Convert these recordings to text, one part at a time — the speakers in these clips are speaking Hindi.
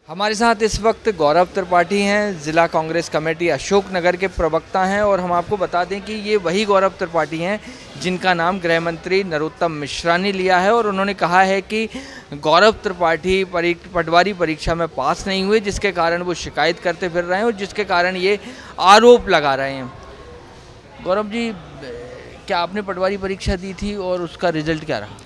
हमारे साथ इस वक्त गौरव त्रिपाठी हैं, ज़िला कांग्रेस कमेटी अशोकनगर के प्रवक्ता हैं और हम आपको बता दें कि ये वही गौरव त्रिपाठी हैं जिनका नाम गृह मंत्री नरोत्तम मिश्रा ने लिया है और उन्होंने कहा है कि गौरव त्रिपाठी पटवारी परीक्षा में पास नहीं हुए, जिसके कारण वो शिकायत करते फिर रहे हैं और जिसके कारण ये आरोप लगा रहे हैं। गौरव जी, क्या आपने पटवारी परीक्षा दी थी और उसका रिजल्ट क्या रहा?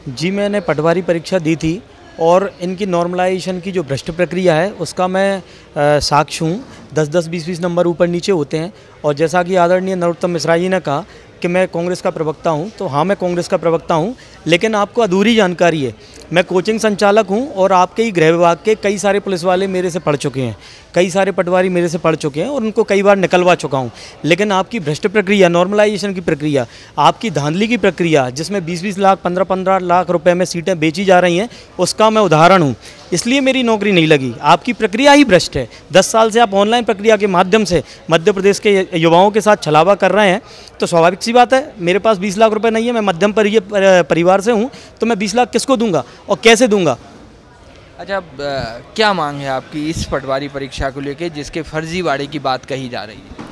जी, मैंने पटवारी परीक्षा दी थी और इनकी नॉर्मलाइजेशन की जो भ्रष्ट प्रक्रिया है उसका मैं साक्ष्य हूँ। 10-10, 20-20 नंबर ऊपर नीचे होते हैं। और जैसा कि आदरणीय नरोत्तम मिश्रा जी ने कहा कि मैं कांग्रेस का प्रवक्ता हूं, तो हाँ, मैं कांग्रेस का प्रवक्ता हूं, लेकिन आपको अधूरी जानकारी है। मैं कोचिंग संचालक हूं और आपके ही गृह विभाग के कई सारे पुलिस वाले मेरे से पढ़ चुके हैं, कई सारे पटवारी मेरे से पढ़ चुके हैं और उनको कई बार निकलवा चुका हूं। लेकिन आपकी भ्रष्ट प्रक्रिया, नॉर्मलाइजेशन की प्रक्रिया, आपकी धांधली की प्रक्रिया, जिसमें 20-20 लाख, 15-15 लाख रुपए में सीटें बेची जा रही हैं, उसका मैं उदाहरण हूँ। इसलिए मेरी नौकरी नहीं लगी। आपकी प्रक्रिया ही भ्रष्ट है। 10 साल से आप ऑनलाइन प्रक्रिया के माध्यम से मध्य प्रदेश के युवाओं के साथ छलावा कर रहे हैं, तो स्वाभाविक सी बात है, मेरे पास 20 लाख रुपए नहीं है, मैं मध्यम परिवार से हूं, तो मैं 20 लाख किसको दूंगा और कैसे दूंगा? अच्छा, क्या मांग है आपकी इस पटवारी परीक्षा को लेकर जिसके फर्जीवाड़े की बात कही जा रही है?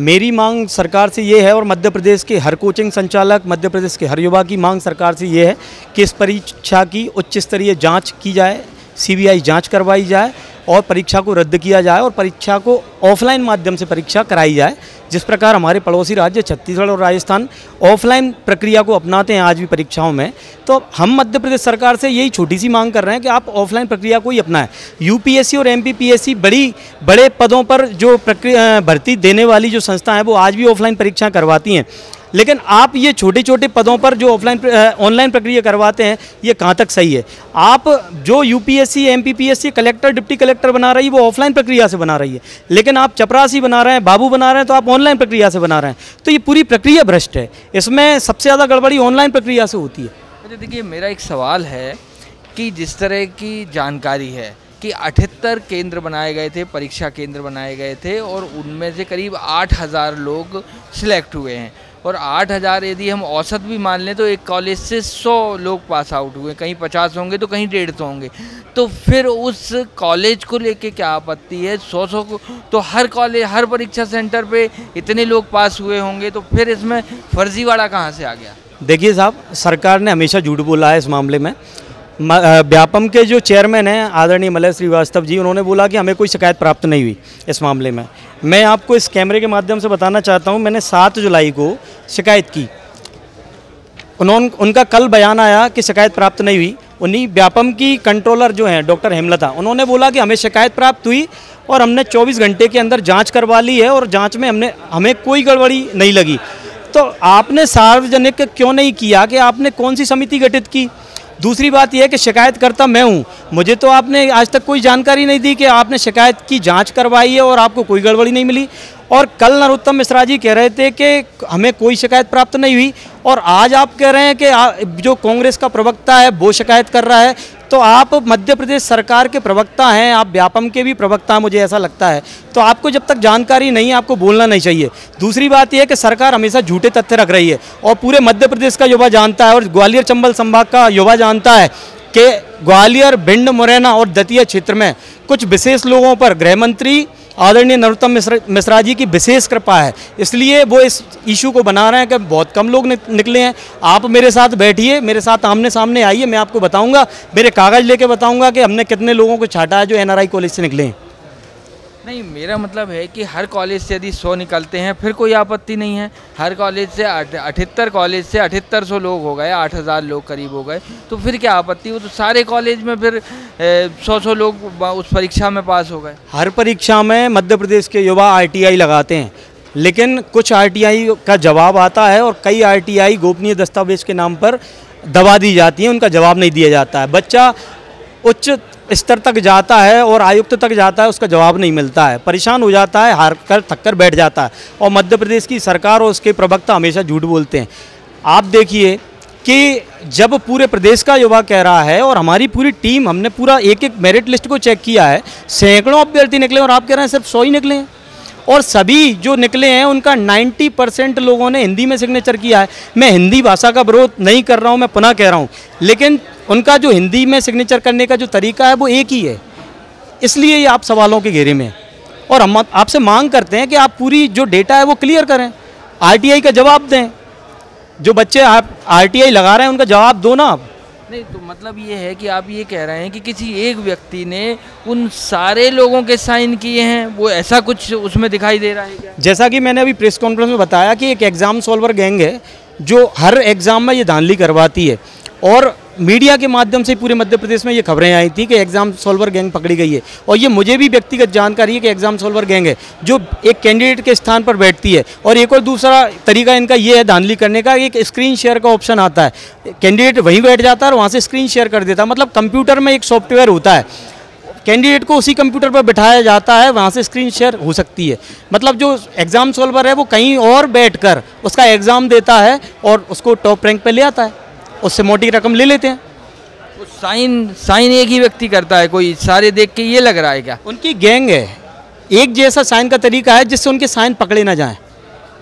मेरी मांग सरकार से ये है और मध्य प्रदेश के हर कोचिंग संचालक, मध्य प्रदेश के हर युवा की मांग सरकार से ये है कि इस परीक्षा की उच्च स्तरीय जाँच की जाए, CBI जांच करवाई जाए और परीक्षा को रद्द किया जाए और परीक्षा को ऑफलाइन माध्यम से परीक्षा कराई जाए। जिस प्रकार हमारे पड़ोसी राज्य छत्तीसगढ़ और राजस्थान ऑफलाइन प्रक्रिया को अपनाते हैं आज भी परीक्षाओं में, तो हम मध्य प्रदेश सरकार से यही छोटी सी मांग कर रहे हैं कि आप ऑफलाइन प्रक्रिया को ही अपनाएं। UPSC और MPPSC बड़े पदों पर जो भर्ती देने वाली जो संस्था है वो आज भी ऑफलाइन परीक्षा करवाती हैं, लेकिन आप ये छोटे छोटे पदों पर जो ऑनलाइन प्रक्रिया करवाते हैं, ये कहाँ तक सही है? आप जो UPSC MPPSC collector, deputy collector बना रही है वो ऑफलाइन प्रक्रिया से बना रही है, लेकिन आप चपरासी बना रहे हैं, बाबू बना रहे हैं, तो आप ऑनलाइन प्रक्रिया से बना रहे हैं। तो ये पूरी प्रक्रिया भ्रष्ट है। इसमें सबसे ज़्यादा गड़बड़ी ऑनलाइन प्रक्रिया से होती है। अच्छा, देखिए, मेरा एक सवाल है कि जिस तरह की जानकारी है कि 78 केंद्र बनाए गए थे, परीक्षा केंद्र बनाए गए थे और उनमें से करीब 8000 लोग सिलेक्ट हुए हैं और 8000 यदि हम औसत भी मान लें तो एक कॉलेज से 100 लोग पास आउट हुए, कहीं 50 होंगे तो कहीं 150 होंगे। तो फिर उस कॉलेज को लेके क्या आपत्ति है? 100 को तो हर कॉलेज, हर परीक्षा सेंटर पे इतने लोग पास हुए होंगे, तो फिर इसमें फर्जीवाड़ा कहाँ से आ गया? देखिए साहब, सरकार ने हमेशा झूठ बोला है इस मामले में। व्यापम के जो चेयरमैन हैं आदरणीय मलय श्रीवास्तव जी, उन्होंने बोला कि हमें कोई शिकायत प्राप्त नहीं हुई इस मामले में। मैं आपको इस कैमरे के माध्यम से बताना चाहता हूं, मैंने 7 जुलाई को शिकायत की। उनका कल बयान आया कि शिकायत प्राप्त नहीं हुई। उन्हीं व्यापम की कंट्रोलर जो हैं डॉक्टर हेमलता, उन्होंने बोला कि हमें शिकायत प्राप्त हुई और हमने 24 घंटे के अंदर जाँच करवा ली है और जाँच में हमें कोई गड़बड़ी नहीं लगी। तो आपने सार्वजनिक क्यों नहीं किया कि आपने कौन सी समिति गठित की? दूसरी बात यह है कि शिकायतकर्ता मैं हूं, मुझे तो आपने आज तक कोई जानकारी नहीं दी कि आपने शिकायत की जांच करवाई है और आपको कोई गड़बड़ी नहीं मिली। और कल नरोत्तम मिश्रा जी कह रहे थे कि हमें कोई शिकायत प्राप्त नहीं हुई और आज आप कह रहे हैं कि जो कांग्रेस का प्रवक्ता है वो शिकायत कर रहा है। तो आप मध्य प्रदेश सरकार के प्रवक्ता हैं, आप व्यापम के भी प्रवक्ता हैं, मुझे ऐसा लगता है। तो आपको जब तक जानकारी नहीं है आपको बोलना नहीं चाहिए। दूसरी बात यह है कि सरकार हमेशा झूठे तथ्य रख रही है और पूरे मध्य प्रदेश का युवा जानता है और ग्वालियर चंबल संभाग का युवा जानता है कि ग्वालियर, भिंड, मुरैना और दतिया क्षेत्र में कुछ विशेष लोगों पर गृह मंत्री आदरणीय नरोत्तम मिश्रा जी की विशेष कृपा है, इसलिए वो इस इशू को बना रहे हैं कि बहुत कम लोग निकले हैं। आप मेरे साथ बैठिए, मेरे साथ आमने सामने आइए, मैं आपको बताऊंगा, मेरे कागज़ लेके बताऊंगा कि हमने कितने लोगों को छाटा है जो NRI कॉलेज से निकले हैं। नहीं, मेरा मतलब है कि हर कॉलेज से यदि 100 निकलते हैं फिर कोई आपत्ति नहीं है। हर कॉलेज से 78 कॉलेज से 7800 लोग हो गए, 8000 लोग करीब हो गए, तो फिर क्या आपत्ति? वो तो सारे कॉलेज में फिर 100 लोग उस परीक्षा में पास हो गए। हर परीक्षा में मध्य प्रदेश के युवा RTI लगाते हैं, लेकिन कुछ RTI का जवाब आता है और कई RTI गोपनीय दस्तावेज के नाम पर दबा दी जाती है, उनका जवाब नहीं दिया जाता है। बच्चा उच्च स्तर तक जाता है और आयुक्त तक जाता है, उसका जवाब नहीं मिलता है, परेशान हो जाता है, हार कर थक कर बैठ जाता है। और मध्य प्रदेश की सरकार और उसके प्रवक्ता हमेशा झूठ बोलते हैं। आप देखिए कि जब पूरे प्रदेश का युवा कह रहा है और हमारी पूरी टीम, हमने पूरा एक एक मेरिट लिस्ट को चेक किया है, सैकड़ों अभ्यर्थी निकले और आप कह रहे हैं सिर्फ 100 ही निकले हैं। और सभी जो निकले हैं उनका 90% लोगों ने हिंदी में सिग्नेचर किया है। मैं हिंदी भाषा का विरोध नहीं कर रहा हूं, मैं पुनः कह रहा हूं, लेकिन उनका जो हिंदी में सिग्नेचर करने का जो तरीका है वो एक ही है। इसलिए ये आप सवालों के घेरे में हैं। और हम आपसे मांग करते हैं कि आप पूरी जो डेटा है वो क्लियर करें, आरटीआई का जवाब दें। जो बच्चे आप आरटीआई लगा रहे हैं उनका जवाब दो ना आप। नहीं तो मतलब ये है कि आप ये कह रहे हैं कि किसी एक व्यक्ति ने उन सारे लोगों के साइन किए हैं, वो ऐसा कुछ उसमें दिखाई दे रहा है क्या? जैसा कि मैंने अभी प्रेस कॉन्फ्रेंस में बताया कि एक एग्ज़ाम सॉल्वर गैंग है जो हर एग्ज़ाम में ये धांधली करवाती है, और मीडिया के माध्यम से पूरे मध्य प्रदेश में ये खबरें आई थी कि एग्ज़ाम सॉल्वर गैंग पकड़ी गई है। और ये मुझे भी व्यक्तिगत जानकारी है कि एग्ज़ाम सॉल्वर गैंग है जो एक कैंडिडेट के स्थान पर बैठती है। और एक और दूसरा तरीका इनका ये है धांधली करने का, एक स्क्रीन शेयर का ऑप्शन आता है, कैंडिडेट वहीं बैठ जाता है और वहाँ से स्क्रीन शेयर कर देता है। मतलब कंप्यूटर में एक सॉफ्टवेयर होता है, कैंडिडेट को उसी कंप्यूटर पर बिठाया जाता है, वहाँ से स्क्रीन शेयर हो सकती है। मतलब जो एग्ज़ाम सॉल्वर है वो कहीं और बैठकर उसका एग्ज़ाम देता है और उसको टॉप रैंक पे ले आता है, उससे मोटी रकम ले लेते हैं। वो साइन एक ही व्यक्ति करता है, कोई सारे देख के ये लग रहा है क्या? उनकी गैंग है, एक जैसा साइन का तरीका है जिससे उनके साइन पकड़े ना जाएं,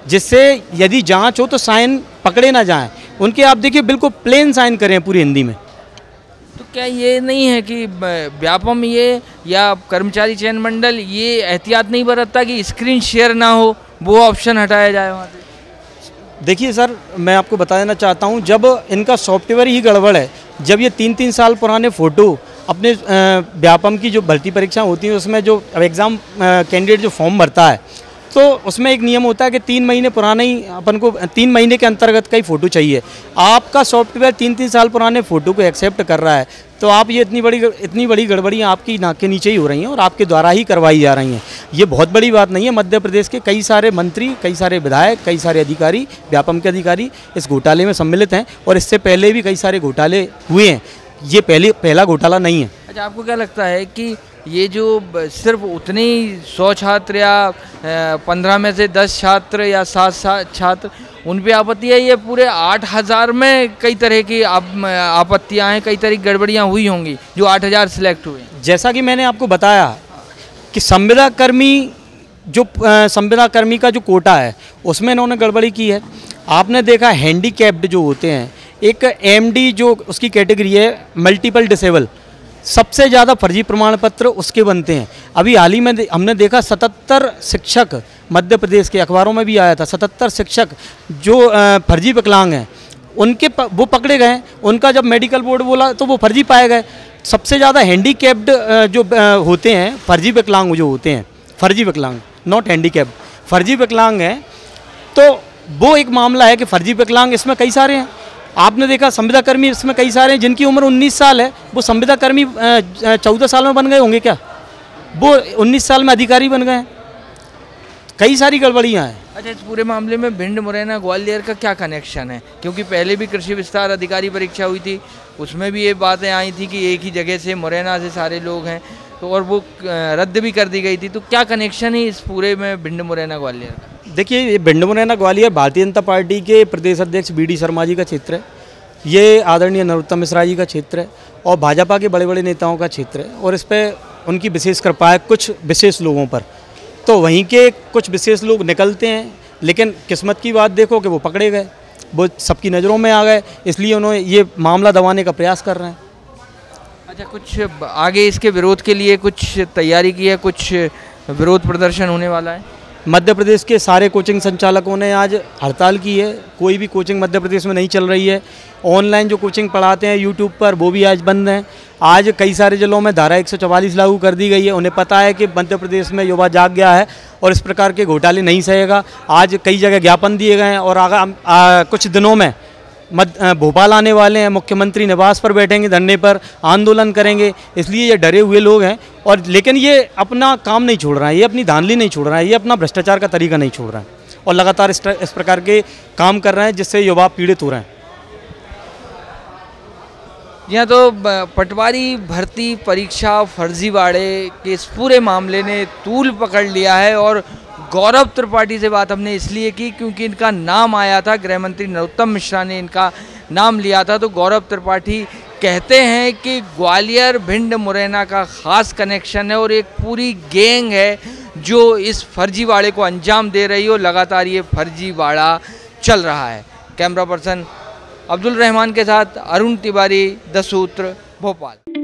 जिससे यदि जांच हो तो साइन पकड़े ना जाएं। उनके आप देखिए बिल्कुल प्लेन साइन करें पूरी हिंदी में। तो क्या ये नहीं है कि व्यापम ये या कर्मचारी चयन मंडल ये एहतियात नहीं बरतता कि स्क्रीन शेयर ना हो, वो ऑप्शन हटाया जाए वहाँ से? देखिए सर, मैं आपको बता देना चाहता हूँ, जब इनका सॉफ्टवेयर ही गड़बड़ है, जब ये 3-3 साल पुराने फ़ोटो अपने व्यापम की जो भर्ती परीक्षा होती है उसमें जो एग्ज़ाम कैंडिडेट जो फॉर्म भरता है तो उसमें एक नियम होता है कि 3 महीने पुराना ही अपन को 3 महीने के अंतर्गत का ही फ़ोटो चाहिए। आपका सॉफ्टवेयर 3-3 साल पुराने फ़ोटो को एक्सेप्ट कर रहा है, तो आप ये इतनी बड़ी गड़बड़ियाँ आपकी नाक के नीचे ही हो रही हैं और आपके द्वारा ही करवाई जा रही हैं। ये बहुत बड़ी बात नहीं है। मध्य प्रदेश के कई सारे मंत्री, कई सारे विधायक, कई सारे अधिकारी, व्यापम के अधिकारी इस घोटाले में सम्मिलित हैं और इससे पहले भी कई सारे घोटाले हुए हैं। ये पहला घोटाला नहीं है। अच्छा, आपको क्या लगता है कि ये जो सिर्फ उतने ही 100 छात्र या 15 में से 10 छात्र या 7 छात्र उन पे आपत्ति है, ये पूरे 8000 में कई तरह की आपत्तियां हैं, कई तरह की गड़बड़ियां हुई होंगी जो 8000 सिलेक्ट हुए? जैसा कि मैंने आपको बताया कि संविदा कर्मी का जो कोटा है उसमें इन्होंने गड़बड़ी की है। आपने देखा हैंडीकैप्ड जो होते हैं, एक एमडी जो उसकी कैटेगरी है मल्टीपल डिसेबल, सबसे ज़्यादा फर्जी प्रमाण पत्र उसके बनते हैं। अभी हाल ही में हमने देखा 77 शिक्षक मध्य प्रदेश के अखबारों में भी आया था, 77 शिक्षक जो फर्जी विकलांग हैं वो पकड़े गए। उनका जब मेडिकल बोर्ड बोला तो वो फर्जी पाए गए। सबसे ज़्यादा हैंडीकैप्ड जो होते हैं, फर्जी विकलांग जो होते हैं, फर्जी विकलांग नॉट हैंडीकैप्ड, फर्जी विकलांग हैं, तो वो एक मामला है कि फर्जी विकलांग इसमें कई सारे हैं। आपने देखा संविदा कर्मी इसमें कई सारे हैं जिनकी उम्र 19 साल है, वो संविदा कर्मी 14 साल में बन गए होंगे क्या? वो 19 साल में अधिकारी बन गए हैं। कई सारी गड़बड़ियाँ हैं। अच्छा, इस पूरे मामले में भिंड, मुरैना, ग्वालियर का क्या कनेक्शन है? क्योंकि पहले भी कृषि विस्तार अधिकारी परीक्षा हुई थी, उसमें भी ये बातें आई थी कि एक ही जगह से मुरैना से सारे लोग हैं, तो और वो रद्द भी कर दी गई थी। तो क्या कनेक्शन है इस पूरे में भिंड, मुरैना, ग्वालियर का? देखिए, ये भिंड, मुरैना, ग्वालियर भारतीय जनता पार्टी के प्रदेश अध्यक्ष BD शर्मा जी का क्षेत्र है, ये आदरणीय नरोत्तम मिश्रा जी का क्षेत्र है और भाजपा के बड़े बड़े नेताओं का क्षेत्र है, और इस पर उनकी विशेष कृपा है कुछ विशेष लोगों पर। तो वहीं के कुछ विशेष लोग निकलते हैं, लेकिन किस्मत की बात देखो कि वो पकड़े गए, वो सबकी नज़रों में आ गए, इसलिए उन्होंने ये मामला दबाने का प्रयास कर रहे हैं। अच्छा, कुछ आगे इसके विरोध के लिए कुछ तैयारी की है? कुछ विरोध प्रदर्शन होने वाला है? मध्य प्रदेश के सारे कोचिंग संचालकों ने आज हड़ताल की है। कोई भी कोचिंग मध्य प्रदेश में नहीं चल रही है। ऑनलाइन जो कोचिंग पढ़ाते हैं यूट्यूब पर, वो भी आज बंद हैं। आज कई सारे जिलों में धारा 144 लागू कर दी गई है। उन्हें पता है कि मध्य प्रदेश में युवा जाग गया है और इस प्रकार के घोटाले नहीं सहेगा। आज कई जगह ज्ञापन दिए गए हैं और कुछ दिनों में भोपाल आने वाले हैं, मुख्यमंत्री निवास पर बैठेंगे, धरने पर आंदोलन करेंगे। इसलिए ये डरे हुए लोग हैं, और लेकिन ये अपना काम नहीं छोड़ रहा है, ये अपनी धांधली नहीं छोड़ रहा है, ये अपना भ्रष्टाचार का तरीका नहीं छोड़ रहा है और लगातार इस प्रकार के काम कर रहे हैं जिससे युवा पीड़ित हो रहे हैं। यहाँ तो पटवारी भर्ती परीक्षा फर्जीवाड़े के इस पूरे मामले ने तूल पकड़ लिया है, और गौरव त्रिपाठी से बात हमने इसलिए की क्योंकि इनका नाम आया था, गृह मंत्री नरोत्तम मिश्रा ने इनका नाम लिया था। तो गौरव त्रिपाठी कहते हैं कि ग्वालियर, भिंड, मुरैना का ख़ास कनेक्शन है और एक पूरी गैंग है जो इस फर्जीवाड़े को अंजाम दे रही हो। लगातार ये फर्जीवाड़ा चल रहा है। कैमरा पर्सन अब्दुल रहमान के साथ अरुण तिवारी, द सूत्र, भोपाल।